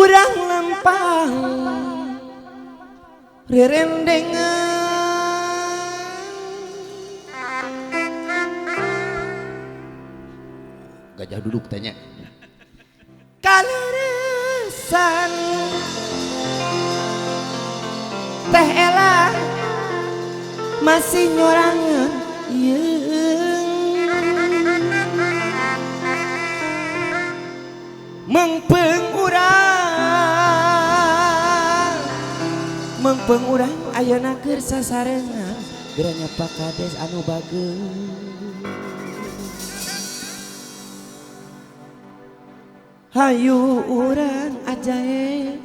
urang lempang rerendengan gajah duduk tanya kaleresan teh ela masih nyorangan mengpeng urang ayeuna keur sasarengan geranya Pak Kades anu bageus hayu urang ajae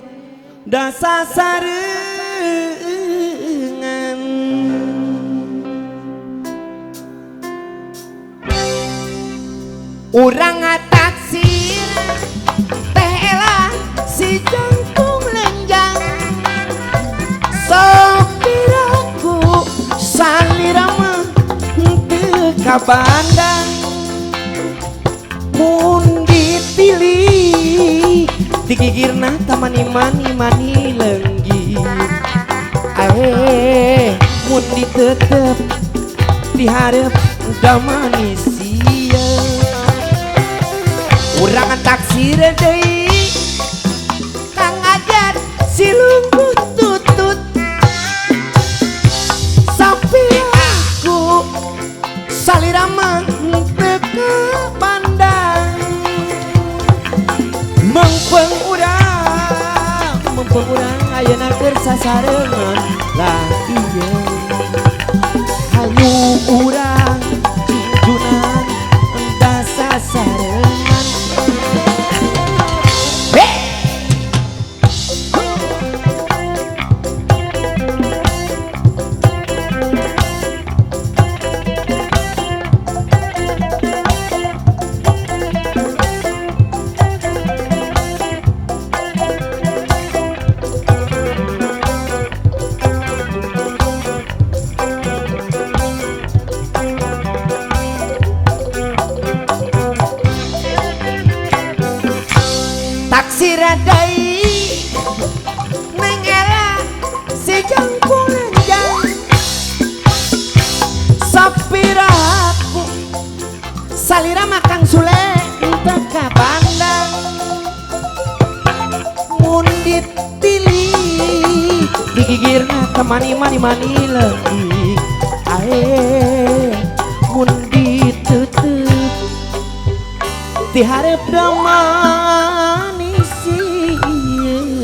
da sasarengan urang ngataksir teh ela si jangkung lenjang sopiraku salirama teu kabandang mun dipilih digigirna tamani-mani lenggir ae mun ditetep diharap da manis urang taksir deui kang ajar si lungguh tutut sapi aku salirama teu kabandang mengpeng urang ayeuna keur sasarengan lah ieu hayu urang junjunan da sasarengan taksir adai neng ela si jangkung lenjang sapiraku salirama kang Sule teu kabandang mun ditilih digigirna tamani-mani leungit ae mun ditutup diharap da manis ieu